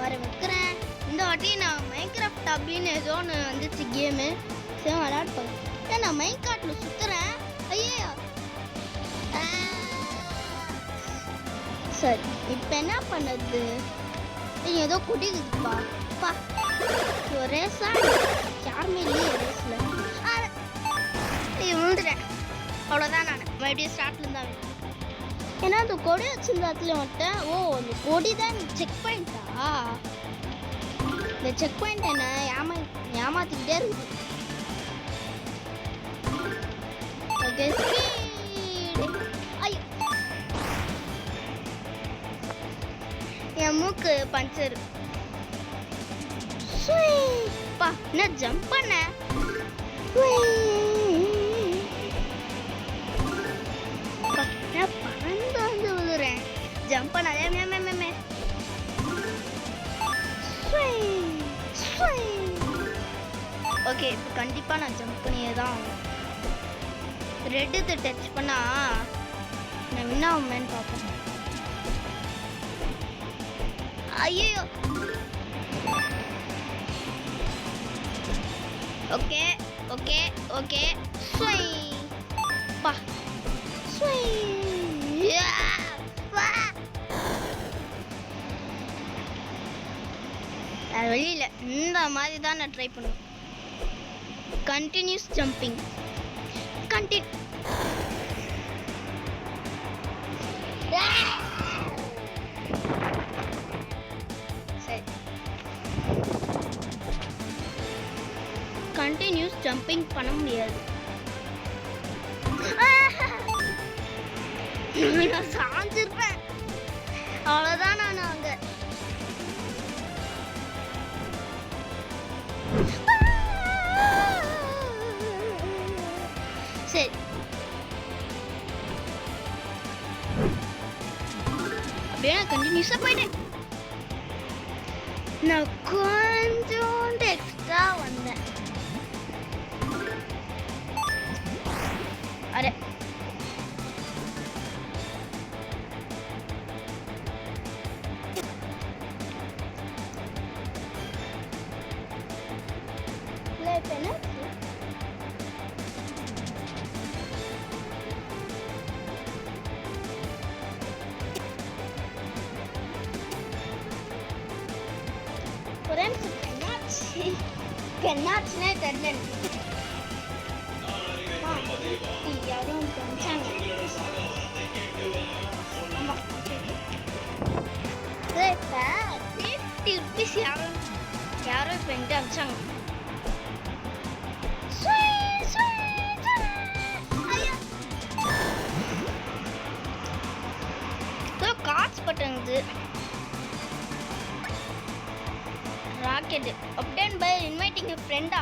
வர வைக்கிறேன். இந்த வாட்டி நான் மைன்கிராஃப்ட் அப்படின்னு ஏதோ ஒன்று வந்துச்சு கேமு. சரி விளையாடுப்போம். நான் மைன்கிராஃப்டில் சுற்றுறேன். ஐயோ சரி இப்போ என்ன பண்ணுறது? ஏதோ குடிக்குதுப்பா பா ரேஸா யாருமே இல்லையே ரேஸில். விழுந்துட்டேன். அவ்வளோதான். நான் மறுபடியும் ஸ்டார்ட்லேருந்து தான். ஏன்னா அந்த கொடி வச்சிருந்தாத்துல வந்துட்டேன். ஓ அந்த கொடி தான் செக் பாயிண்டா? இந்த செக் பாயிண்ட் என்ன ஏமாத்திக்கிட்டே இருக்குது. Okay speed. ஐயோ என் மூக்கு பஞ்சர். பா என்ன ஜம்ப் பண்ண. பறந்து வந்து விழுறேன். ஜம்ப் பண்ணாதே. ஓகே இப்போ கண்டிப்பாக நான் ஜம்ப் பண்ணியே தான் ரெட்டு டச் பண்ணா நான் என்ன ஆகுமேன்னு பார்ப்பேன். ஐயோ ஓகே ஓகே ஓகே பா வெளியில் இந்த மாதிரி தான் நான் ட்ரை பண்ணுவேன். கண்டினியூஸ் ஜம்பிங் சரி கண்டினியூஸ் ஜம்பிங் பண்ண முடியாது. நான் சாஞ்சிருப்பேன். அவ்வளோதான். நான் அங்கே சரி அப்படியே நான் கண்டினியூஸாக போயிட்டேன். நான் கொஞ்சோண்டு எக்ஸ்ட்ரா வந்தேன். அரே என்னாச்சுன்னே தெரியல. யாரும் பண்ணிச்சாங்க. யாரும் இப்போ என்கிட்ட அமிச்சாங்க. காசு பட்டது ராக்கெட் அப்டேட் பை இன்வைட்டிங் எ ஃப்ரெண்டா.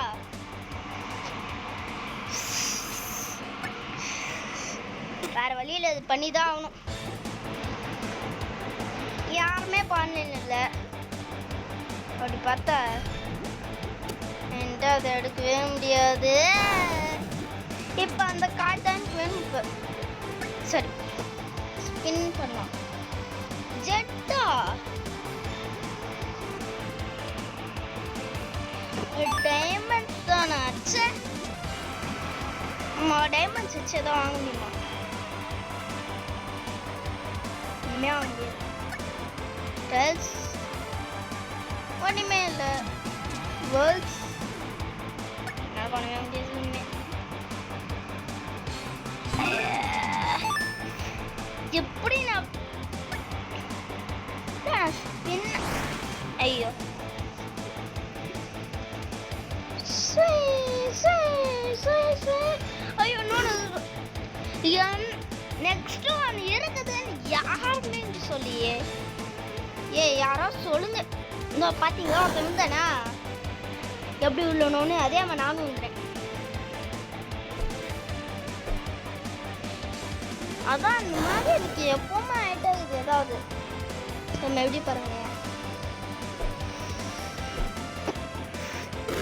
வேற வழியில் இது பண்ணி தான் ஆகணும். யாருமே பண்ணல. அப்படி பார்த்தா என்கிட்ட அதை எடுக்கவே முடியாது. இப்போ அந்த கார்டு தான் எனக்கு வேணும். இப்போ சரி ஸ்பின் பண்ணலாம். ஜெட்டா டைமண்ட்ஸ் தானே ஆச்சு. டைமண்ட்ஸ் வச்சு தான் வாங்க முடியுமா? இனிமே வாங்க முடியாது. ஒன்றுமே இல்லை. வேர்ல்ட்ஸ் என்ன பண்ணவே முடியாது. இனிமே எப்படி நான் ஸ்பின். ஐயோ ஐயோ நெக்ஸ்ட் ஒன் இருக்குதுன்னு யாருமே சொல்லியே. யாரோ சொல்லுங்க. இந்த பார்த்தீங்களா விழுந்தனா எப்படி விழணும்னு அதே மாதிரி நானும் விழுந்தேன். அதான் இந்த மாதிரி எனக்கு எப்பவுமே ஆயிட்டா இது ஏதாவது நம்ம எப்படி பாருங்க.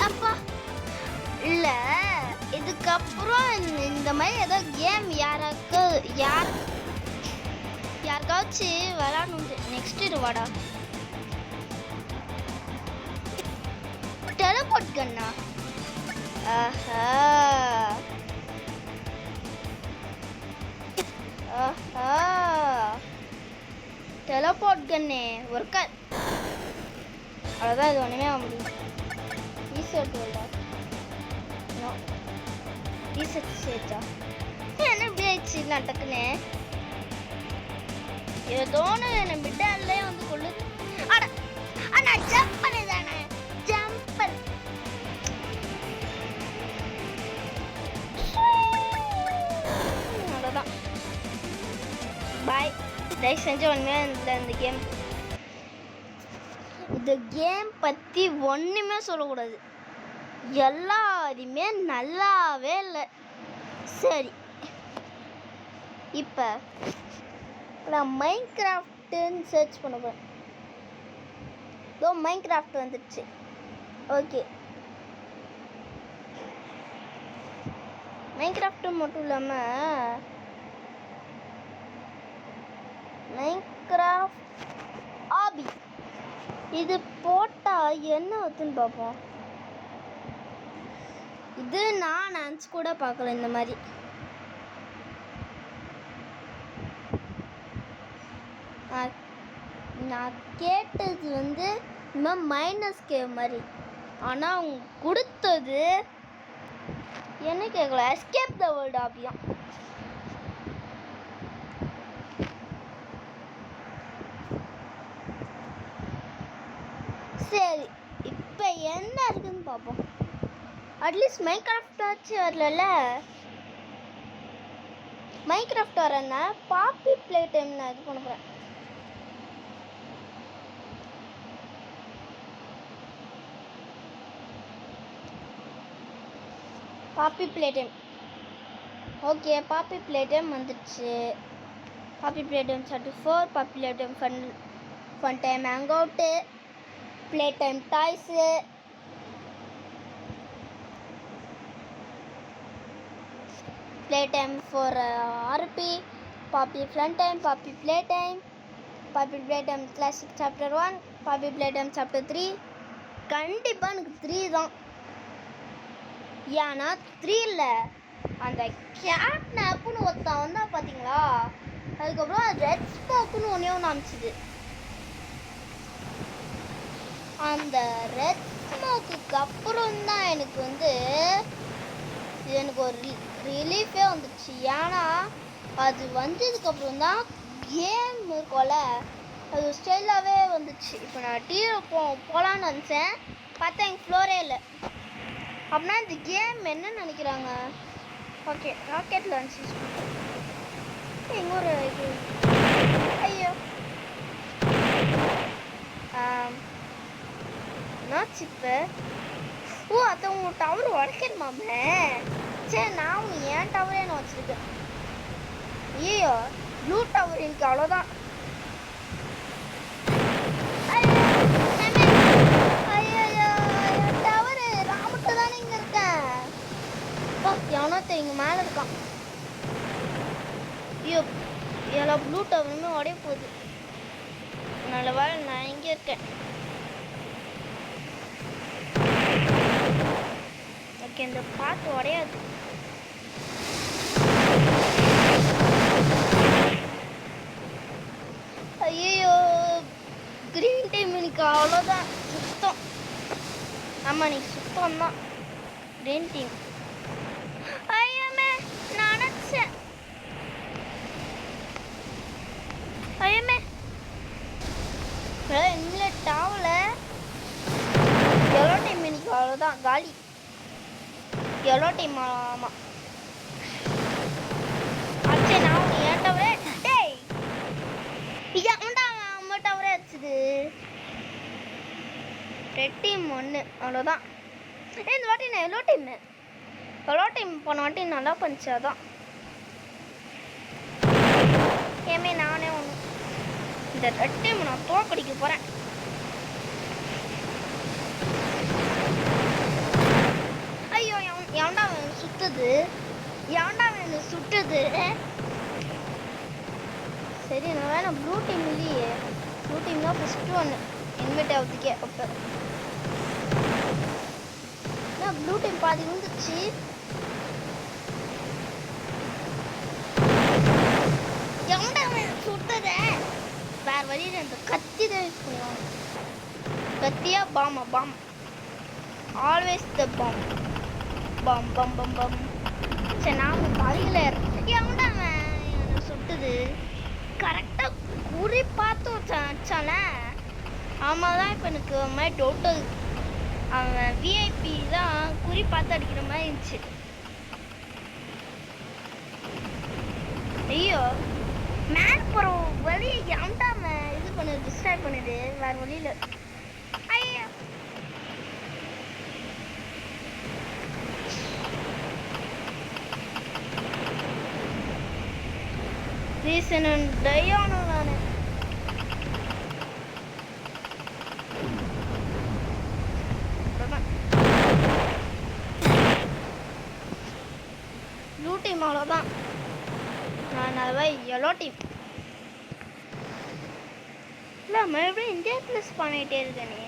அப்பா இல்லை இதுக்கப்புறம் இந்த மாதிரி ஏதோ கேம் யாருக்காச்சும் விளாடணும். நெக்ஸ்ட் இருவாடா டெலபோர்ட் கன்னா. ஆஹா ஆஹா டெலபோர்ட் கன்னு ஒர்க்கர். அவ்வளோதான், இது ஒன்றுமே ஆக முடியும். ரீசெட் வேர்ல்டா? நோ, ரீசெட் ஸ்டேஜா? என்ன இப்படி ஆயிடுச்சு டக்குன்னு? ஏதோன்னு என்ன மிட்டாலே வந்து கொள்ளுது. அட அண்ணா ஜம்பர் தானே, ஜம்பர். அவ்வளோதான், பாய். தயவு செஞ்சு ஒன்றுமே இந்த கேம் பற்றி ஒன்றுமே சொல்லக்கூடாது. எல்லாருமே நல்லாவே இல்லை. சரி, இப்போ நான் மைன்கிராஃப்ட்டுன்னு சர்ச் பண்ண போகிறேன். மைன்கிராஃப்ட் வந்துடுச்சு. ஓகே, மைன்கிராஃப்ட்டு மட்டும் இல்லாமல் மைன்கிராஃப்ட் ஆபி இது போட்டால் என்ன வருதுன்னு பார்ப்போம். இது நான் நினச்சி கூட பார்க்கல. இந்த மாதிரி நான் கேட்டது வந்து இன்னும் மைனஸ் கேவ் மாதிரி. ஆனால் அவங்க கொடுத்தது என்ன கேட்கல, எஸ்கேப் த வேர்ல்டு ஆபியா. சரி, இப்போ என்ன இருக்குன்னு பார்ப்போம். அட்லீஸ்ட் மைன்கிராஃப்ட் ஆச்சு வரல. மைன்கிராஃப்ட் வரேன்னா பாப்பி ப்ளே டைம் நான் இது பண்ண போகிறேன். Poppy play time. Okay, Poppy play time வந்துடுச்சு. Poppy play time 34, Poppy play time fun time hang out, play time toys, play time for RP, Poppy fun time, Poppy play time classic chapter 1, Poppy play time chapter 3. கண்டிப்பாக எனக்கு 3 தான். ஏன்னா 3ல் அந்த gate நாப்புன்னு ஒருத்தன் வந்தா பார்த்தீங்களா, அதுக்கப்புறம் ரெட் ஸ்மோக்குன்னு ஒன்றே ஒன்று அமிச்சிது. அந்த ரெட் ஸ்மோக்குக்கு அப்புறம் தான் எனக்கு ஒரு ரிலீஃபே வந்துடுச்சு. ஏன்னா அது வந்ததுக்கப்புறம் தான் கேம் இருக்கும்ல, அது ஸ்டைலாகவே வந்துச்சு. இப்போ நான் டிவியில் போகலான்னு நினச்சேன், பார்த்தா எங்கள் ஃப்ளோரே இல்லை. அப்படின்னா இந்த கேம் என்ன நினைக்கிறாங்க? ஓகே, ராக்கெட் லான்ச் எங்கே ஒரு இது. ஐயோ, என்னாச்சு இப்போ? ஓ, அதை உங்கள் டவர் உடைக்கணுமாமே. சரி, நான் என் டவரே நான் வச்சுருக்கேன். ஐயோ, ப்ளூ டவர் எனக்கு அவ்வளோதான். எவனோ தெரியுங்க மேலே இருக்கான். ஐயோ, எல்லா ப்ளூ டவருமே உடைய போகுது. நல்ல வேலை நான் இங்கே இருக்கேன். ஓகே, இந்த பாட்டு உடையாது. ஐயோ, கிரீன் டைம் எனக்கு அவ்வளோதான், சுத்தம். ஆமாம், நீ சுத்தம் தான் கிரீன் டீம். நினச்சேன் ஐயமே இனிமேல் டாவல எவ்வளோ டைம் இன்னைக்கு அவ்வளோதான் காலி. எவ்வளோ டைம்? ஆமாம், அச்சே நான் ஏன் டவரே டேய் ஏன்டா அம்மா டவரே வச்சுது. ரெட் டீம் 1 அவ்வளோதான். இந்த வாட்டி நான் எவ்வளோ டைம் போன வாட்டி நல்லா பண்ணிச்சு. அதான் ஏமே நானே ஒன்று இந்த ரெட் டைம் நான் தோக்கடிக்க போகிறேன். ஐயோ, எவன்டா சுட்டுது. சரி, நான் வேணாம். ப்ளூ டீம் இல்லையே, ப்ளூ டீம் தான் ஃபஸ்ட்டு ஒன்று இன்வைட் ஆகுதுக்கே. அப்போ ப்ளூ டீம் பாதி வந்துச்சு. எவன்டா அவன் சுட்டதே? வேற வழியில் அந்த கத்தி தான் யூஸ் பண்ணுவாங்க. கத்தியா பாமா bomb, always the bomb bomb bomb bomb bomb. சரி நான் பாதியில் எவன்டா அவன் என்னை சுட்டுது? கரெக்டாக குறி பார்த்து வச்சானே. ஆமாம் தான் இப்போ எனக்கு ஒரு மாதிரி டவுட்டு. அவன் விஐபி தான் குறி பார்த்து அடிக்கிற மாதிரி இருந்துச்சு. ஐயோ மேலே போகிற வழியை ஏன்டாம இது பண்ணுது, டிஸ்ட்ராக்ட் பண்ணுது வேறு வழியில். ஐயோ ரீசன் டயானோ நான் ப்ளூ டீம் அவ்வளோதான். நான் அதை எல்லோ டீம் இல்லை மறுபடியும் இந்தியா ப்ளஸ் பண்ணிகிட்டே இருக்கேனே.